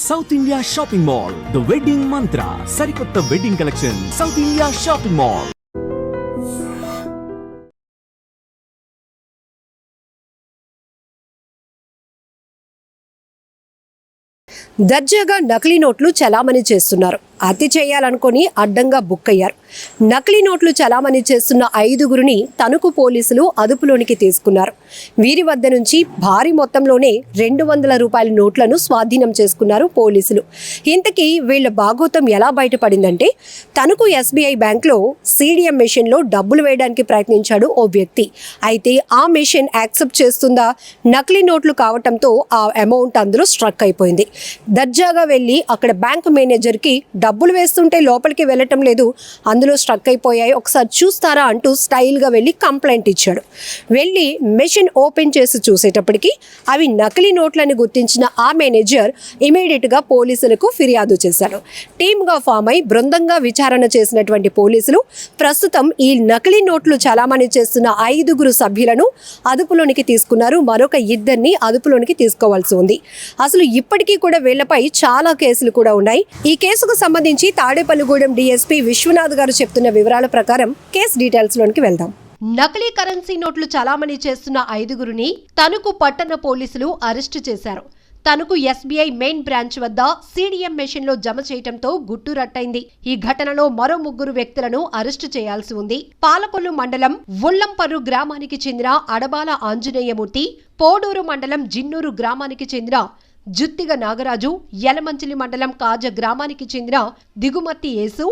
South India shopping mall, the wedding మంత్ర, సరికొత్త wedding collection, south India shopping mall. దర్జాగా నకిలీ నోట్లు చలామణి చేస్తున్నారు. హత్య చేయాలనుకొని అడ్డంగా బుక్ అయ్యారు. నకిలీ నోట్లు చలామణి చేస్తున్న 5గురిని తణుకు పోలీసులు అదుపులోనికి తీసుకున్నారు. వీరి వద్ద నుంచి భారీ మొత్తంలోనే 200 రూపాయల నోట్లను స్వాధీనం చేసుకున్నారు పోలీసులు. ఇంతకీ వీళ్ళ భాగోతం ఎలా బయటపడిందంటే, తణుకు ఎస్బీఐ బ్యాంక్లో సీడీఎం మెషిన్లో డబ్బులు వేయడానికి ప్రయత్నించాడు ఓ వ్యక్తి. అయితే ఆ మెషిన్ యాక్సెప్ట్ చేస్తుందా, నకిలీ నోట్లు కావటంతో ఆ అమౌంట్ అందులో స్ట్రక్ అయిపోయింది. దర్జాగా వెళ్ళి అక్కడ బ్యాంక్ మేనేజర్కి డబ్బులు వేస్తుంటే లోపలికి వెళ్ళటం లేదు, అందులో స్ట్రక్ అయిపోయాయి, ఒకసారి చూస్తారా అంటూ స్టైల్గా వెళ్ళి కంప్లైంట్ ఇచ్చాడు. వెళ్ళి మెషిన్ ఓపెన్ చేసి చూసేటప్పటికి అవి నకిలీ నోట్లని గుర్తించిన ఆ మేనేజర్ ఇమీడియట్గా పోలీసులకు ఫిర్యాదు చేశాడు. టీమ్గా ఫామ్ అయి బృందంగా విచారణ చేసినటువంటి పోలీసులు ప్రస్తుతం ఈ నకిలీ నోట్లు చలామణి చేస్తున్న 5గురు సభ్యులను అదుపులోనికి తీసుకున్నారు. మరొక 2ని అదుపులోనికి తీసుకోవాల్సి ఉంది. అసలు ఇప్పటికీ కూడా వీళ్లపై చాలా కేసులు కూడా ఉన్నాయి. ఈ కేసుకు సంబంధించి తాడేపల్లిగూడెం డీఎస్పీ విశ్వనాథ్ గారు చెప్తున్న వివరాల ప్రకారం కేసు డీటెయిల్స్ లోనికి వెళ్దాం. నకిలీ కరెన్సీ నోట్లు చలామణి చేస్తున్న 5గురిని తణుకు పట్టణ పోలీసులు అరెస్టు చేశారు. తణుకు ఎస్బీఐ మెయిన్ బ్రాంచ్ వద్ద సీడీఎం మెషిన్ లో జమ చేయటంతో గుట్టు రట్టయింది. ఈ ఘటనలో మరో 3 వ్యక్తులను అరెస్టు చేయాల్సి ఉంది. పాలకొల్లు మండలం ఉల్లంపర్రు గ్రామానికి చెందిన అడబాల ఆంజనేయమూర్తి, పోడూరు మండలం జిన్నూరు గ్రామానికి చెందిన జుత్తిగ నాగరాజు, యలమంచిలి మండలం కాజ గ్రామానికి చెందిన దిగుమర్తి యేసు,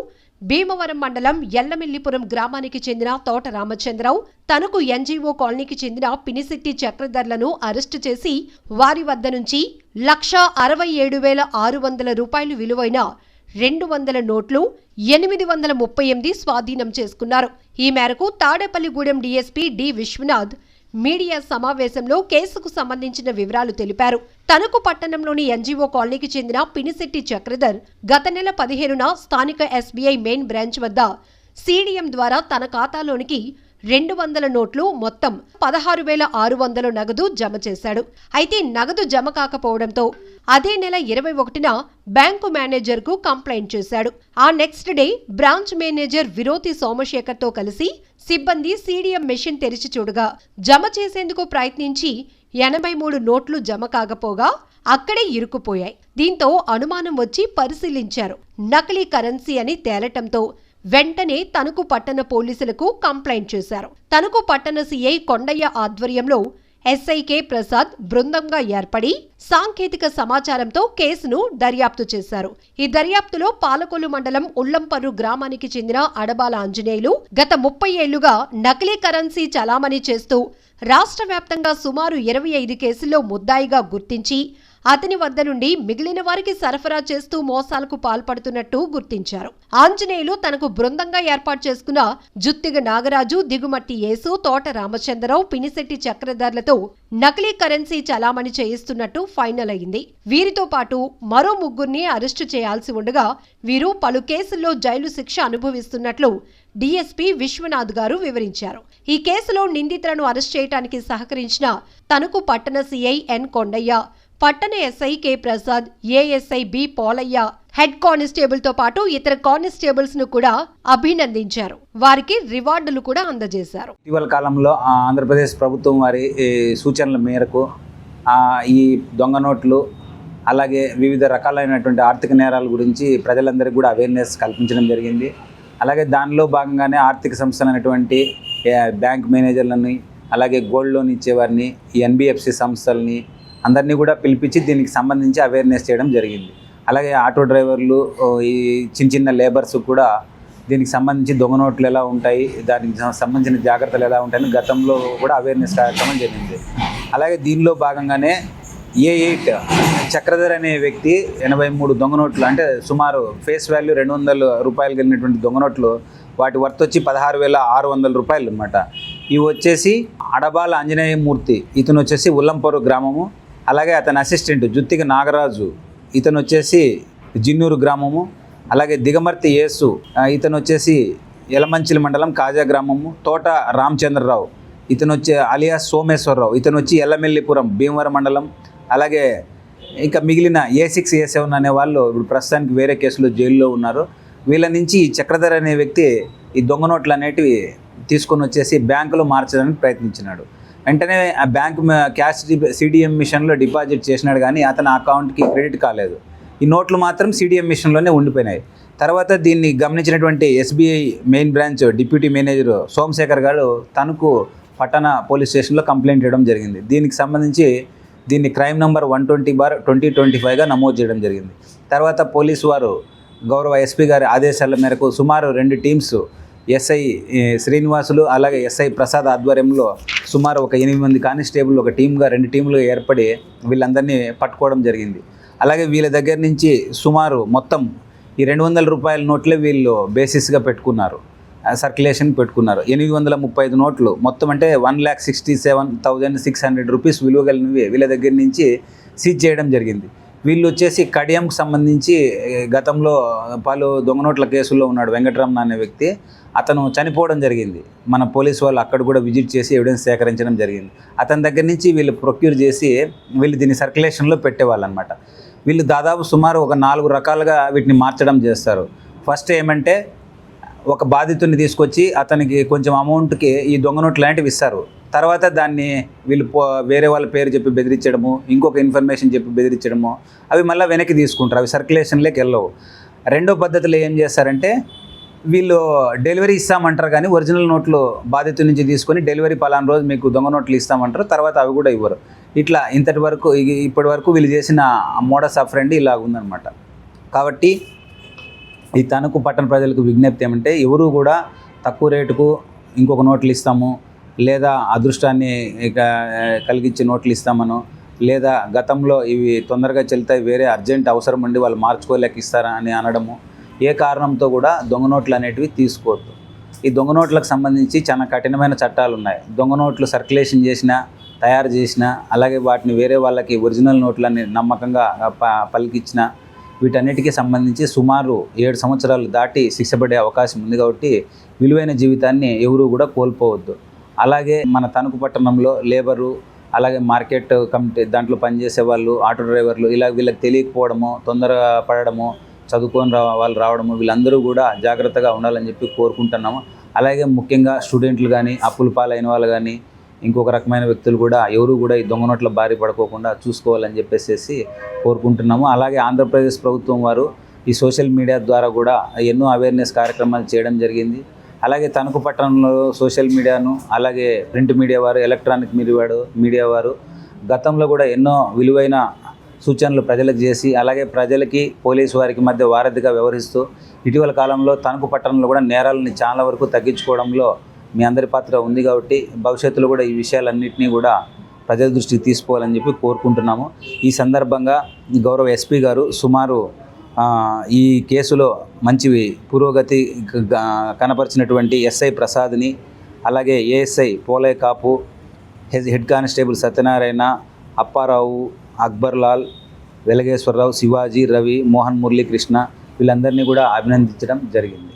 భీమవరం మండలం ఎల్లమిల్లిపురం గ్రామానికి చెందిన తోట రామచంద్రరావు, తణుకు ఎన్జీఓ కాలనీకి చెందిన పినిశెట్టి చక్రధర్లను అరెస్టు చేసి వారి వద్ద నుంచి 1,67,600 రూపాయలు విలువైన 200 నోట్లు, 838 స్వాధీనం చేసుకున్నారు. ఈ మేరకు Tadepalligudem DSP D Viswanath media సమావేశంలో కేసుకు సంబంధించిన వివరాలు తెలిపారు. తణుకు పట్టణంలోని ఎన్జీఓ కాలనీకి చెందిన పినిశెట్టి చక్రధర్ గత నెల 15న స్థానిక ఎస్బీఐ మెయిన్ బ్రాంచ్ వద్ద సీడీఎం ద్వారా తన ఖాతాలోనికి 200 నోట్లు, మొత్తం 16,600 నగదు జమ చేశాడు. అయితే నగదు జమ కాకపోవడంతో అదే నెల 21న బ్యాంకు మేనేజర్కు కంప్లైంట్ చేశాడు. ఆ next day branch manager Viroti సోమశేఖర్తో కలిసి సిబ్బంది సీడీఎం మెషిన్ తెరిచి చూడగా జమ చేసేందుకు ప్రయత్నించి 83 నోట్లు జమ కాకపోగా అక్కడే ఇరుక్కుపోయాయి. దీంతో అనుమానం వచ్చి పరిశీలించారు. నకిలీ కరెన్సీ అని తేలటంతో వెంటనే తణుకు పట్టణ పోలీసులకు కంప్లైంట్ చేశారు. తణుకు పట్టణ సీఐ కొండయ్య ఆధ్వర్యంలో ఎస్ఐకే ప్రసాద్ బృందంగా ఏర్పడి సాంకేతిక సమాచారంతో కేసును దర్యాప్తు చేశారు. ఈ దర్యాప్తులో పాలకొల్లు మండలం ఉల్లంపర్రు గ్రామానికి చెందిన అడబాల ఆంజనేయులు గత 30 ఏళ్లుగా నకిలీ కరెన్సీ చలామణి చేస్తూ రాష్ట్ర వ్యాప్తంగా సుమారు 25 కేసుల్లో ముద్దాయిగా గుర్తించి అతని వద్ద నుండి మిగిలిన వారికి సరఫరా చేస్తూ మోసాలకు పాల్పడుతున్నట్టు గుర్తించారు. ఆంజనేయులు తనకు బృందంగా ఏర్పాటు చేసుకున్న జుత్తిగ నాగరాజు, దిగుమర్తి యేసు, తోట రామచంద్రరావు, పినిశెట్టి చక్రధర్లతో నకిలీ కరెన్సీ చలామణి చేయిస్తున్నట్టు ఫైనల్ అయింది. వీరితో పాటు మరో 3గురిని అరెస్టు చేయాల్సి ఉండగా వీరు పలు కేసుల్లో జైలు శిక్ష అనుభవిస్తున్నట్లు డీఎస్పీ విశ్వనాథ్ గారు వివరించారు. ఈ కేసులో నిందితులను అరెస్ట్ చేయడానికి సహకరించిన తణుకు పట్టణ సీఐ ఎన్ కొండయ్య, పట్టణ SI K Prasad, ASI B Polaiah, head constable తో పాటు ఇతర కానిస్టేబుల్స్ ను కూడా అభినందించారు. వారికి రివార్డులు కూడా అందజేశారు. ఇటీవల కాలంలో ఆంధ్రప్రదేశ్ ప్రభుత్వం వారి సూచనల మేరకు ఈ దొంగ నోట్లు అలాగే వివిధ రకాలైనటువంటి ఆర్థిక నేరాల గురించి ప్రజలందరికీ కూడా అవేర్నెస్ కల్పించడం జరిగింది. అలాగే దానిలో భాగంగానే ఆర్థిక సంస్థలైనటువంటి బ్యాంక్ మేనేజర్లని, అలాగే గోల్డ్ లోన్ ఇచ్చేవారిని, ఈ ఎన్బిఎఫ్సి సంస్థలని అందరినీ కూడా పిలిపించి దీనికి సంబంధించి అవేర్నెస్ చేయడం జరిగింది. అలాగే ఆటో డ్రైవర్లు, ఈ చిన్న లేబర్స్ కూడా దీనికి సంబంధించి దొంగ నోట్లు ఎలా ఉంటాయి, దానికి సంబంధించిన జాగ్రత్తలు ఎలా ఉంటాయని గతంలో కూడా అవేర్నెస్ కార్యక్రమం జరిగింది. అలాగే దీనిలో భాగంగానే A8 చక్రధర్ అనే వ్యక్తి 83 దొంగ నోట్లు, అంటే సుమారు ఫేస్ వాల్యూ 200 రూపాయలు కలిగినటువంటి దొంగ నోట్లు, వాటి వర్త్ వచ్చి 16,600 రూపాయలు అనమాట. ఇవి వచ్చేసి అడబాల ఆంజనేయమూర్తి, ఇతను వచ్చేసి ఉల్లంపర్రు గ్రామము. అలాగే అతని అసిస్టెంట్ జుత్తిగ నాగరాజు, ఇతను వచ్చేసి జిన్నూరు గ్రామము. అలాగే దిగమర్తి యేసు, ఇతను వచ్చేసి యలమంచిలి మండలం కాజా గ్రామము. తోట రామచంద్రరావు, ఇతను వచ్చి అలియాస్ సోమేశ్వరరావు, ఇతను వచ్చి ఎల్లమిల్లిపురం భీమవరం మండలం. అలాగే ఇంకా మిగిలిన A6 A7 అనే వాళ్ళు ఇప్పుడు ప్రస్తుతానికి వేరే కేసులో జైల్లో ఉన్నారు. వీళ్ళ నుంచి ఈ చక్రధర్ అనే వ్యక్తి ఈ దొంగ నోట్లు అనేటివి తీసుకొని వచ్చేసి బ్యాంకులో మార్చడానికి ప్రయత్నించినాడు. వెంటనే ఆ బ్యాంకు క్యాష్ CDM మిషన్లో డిపాజిట్ చేసినాడు, కానీ అతని అకౌంట్కి క్రెడిట్ కాలేదు. ఈ నోట్లు మాత్రం CDM మిషన్లోనే ఉండిపోయినాయి. తర్వాత దీన్ని గమనించినటువంటి SBI main branch deputy manager Somasekhar garu Tanuku పట్టణ పోలీస్ స్టేషన్లో కంప్లైంట్ చేయడం జరిగింది. దీనికి సంబంధించి దీన్ని క్రైమ్ నంబర్ 120/2025గా నమోదు చేయడం జరిగింది. తర్వాత పోలీసు వారు గౌరవ SP గారి ఆదేశాల మేరకు సుమారు 2 టీమ్స్ SI శ్రీనివాసులు అలాగే SI ప్రసాద్ ఆధ్వర్యంలో సుమారు ఒక 8 మంది కానిస్టేబుల్ ఒక టీమ్గా 2 టీంలుగా ఏర్పడి వీళ్ళందరినీ పట్టుకోవడం జరిగింది. అలాగే వీళ్ళ దగ్గర నుంచి సుమారు మొత్తం ఈ 200 రూపాయల నోట్లే వీళ్ళు బేసిస్గా పెట్టుకున్నారు, సర్క్యులేషన్ పెట్టుకున్నారు. 835 నోట్లు మొత్తం అంటే 1,67,600 రూపీస్ విలువ కలిగినవి వీళ్ళ దగ్గర నుంచి సీజ్ చేయడం జరిగింది. వీళ్ళు వచ్చేసి కడియంకు సంబంధించి గతంలో పలు దొంగ నోట్ల కేసుల్లో ఉన్నాడు వెంకటరమణ అనే వ్యక్తి. అతను చనిపోవడం జరిగింది. మన పోలీసు వాళ్ళు అక్కడ కూడా విజిట్ చేసి ఎవిడెన్స్ సేకరించడం జరిగింది. అతని దగ్గర నుంచి వీళ్ళు ప్రొక్యూర్ చేసి వీళ్ళు దీన్ని సర్క్యులేషన్లో పెట్టేవాళ్ళు అనమాట. వీళ్ళు దాదాపు సుమారు ఒక 4 రకాలుగా వీటిని మార్చడం చేస్తారు. ఫస్ట్ ఏమంటే ఒక బాధితుడిని తీసుకొచ్చి అతనికి కొంచెం అమౌంట్కి ఈ దొంగ నోట్లు లాంటివి ఇస్తారు. తర్వాత దాన్ని వీళ్ళు వేరే వాళ్ళ పేరు చెప్పి బెదిరించడము, ఇంకొక ఇన్ఫర్మేషన్ చెప్పి బెదిరించడము, అవి మళ్ళీ వెనక్కి తీసుకుంటారు, అవి సర్క్యులేషన్లోకి వెళ్ళవు. రెండో పద్ధతిలో ఏం చేస్తారంటే వీళ్ళు డెలివరీ ఇస్తామంటారు, కానీ ఒరిజినల్ నోట్లు బాధితుడి నుంచి తీసుకొని డెలివరీ పలానా రోజు మీకు దొంగ నోట్లు ఇస్తామంటారు, తర్వాత అవి కూడా ఇవ్వరు. ఇట్లా ఇప్పటి వరకు వీళ్ళు చేసిన మోడస్ ఆపరెండి ఇలా ఉందన్నమాట. కాబట్టి ఈ తణుకు పట్టణ ప్రజలకు విజ్ఞప్తి ఏమంటే ఎవరు కూడా తక్కువ రేటుకు ఇంకొక నోట్లు ఇస్తాము, లేదా అదృష్టాన్ని కలిగించే నోట్లు ఇస్తామనో, లేదా గతంలో ఇవి తొందరగా చెల్తాయి వేరే అర్జెంట్ అవసరం ఉండి వాళ్ళు మార్చుకోలేక ఇస్తారా అని అనడము, ఏ కారణంతో కూడా దొంగ నోట్లు అనేటివి తీసుకోవద్దు. ఈ దొంగ నోట్లకు సంబంధించి చాలా కఠినమైన చట్టాలు ఉన్నాయి. దొంగ నోట్లు సర్క్యులేషన్ చేసినా, తయారు చేసినా, అలాగే వాటిని వేరే వాళ్ళకి ఒరిజినల్ నోట్లని నమ్మకంగా పలికించిన వీటన్నిటికీ సంబంధించి సుమారు 7 సంవత్సరాలు దాటి శిక్ష పడే అవకాశం ఉంది. కాబట్టి విలువైన జీవితాన్ని ఎవరూ కూడా కోల్పోవద్దు. అలాగే మన తణుకు పట్టణంలో లేబరు, అలాగే మార్కెట్ కమిటీ దాంట్లో పనిచేసే వాళ్ళు, ఆటో డ్రైవర్లు, ఇలా వీళ్ళకి తెలియకపోవడము, తొందరగా పడడము, చదువుకొని వాళ్ళు రావడము, వీళ్ళందరూ కూడా జాగ్రత్తగా ఉండాలని చెప్పి కోరుకుంటున్నాము. అలాగే ముఖ్యంగా స్టూడెంట్లు కానీ, అప్పుల పాలైన వాళ్ళు కానీ, ఇంకొక రకమైన వ్యక్తులు కూడా ఎవరు కూడా ఈ దొంగ నోట్ల బారి పడుకోకుండా చూసుకోవాలని చెప్పేసి కోరుకుంటున్నాము. అలాగే ఆంధ్రప్రదేశ్ ప్రభుత్వం వారు ఈ సోషల్ మీడియా ద్వారా కూడా ఎన్నో అవేర్నెస్ కార్యక్రమాలు చేయడం జరిగింది. అలాగే తణుకు పట్టణంలో సోషల్ మీడియాను, అలాగే ప్రింట్ మీడియా వారు, ఎలక్ట్రానిక్ మీడియా వారు గతంలో కూడా ఎన్నో విలువైన సూచనలు ప్రజలకు చేసి, అలాగే ప్రజలకి పోలీసు వారికి మధ్య వారధిగా వ్యవహరిస్తూ ఇటీవల కాలంలో తణుకు పట్టణంలో కూడా నేరాలని చాలా వరకు తగ్గించుకోవడంలో మీ అందరి పాత్ర ఉంది. కాబట్టి భవిష్యత్తులో కూడా ఈ విషయాలన్నింటినీ కూడా ప్రజల దృష్టికి తీసుకోవాలని చెప్పి కోరుకుంటున్నాము. ఈ సందర్భంగా గౌరవ SP గారు సుమారు ఈ కేసులో మంచి పురోగతి కనపరిచినటువంటి SI ప్రసాద్ని, అలాగే ASI పోలయ్య కాపు, హెడ్ కానిస్టేబుల్ సత్యనారాయణ, అప్పారావు, అక్బర్లాల్, వెలగేశ్వరరావు, శివాజీ, రవి, మోహన్ మురళీకృష్ణ వీళ్ళందరినీ కూడా అభినందించడం జరిగింది.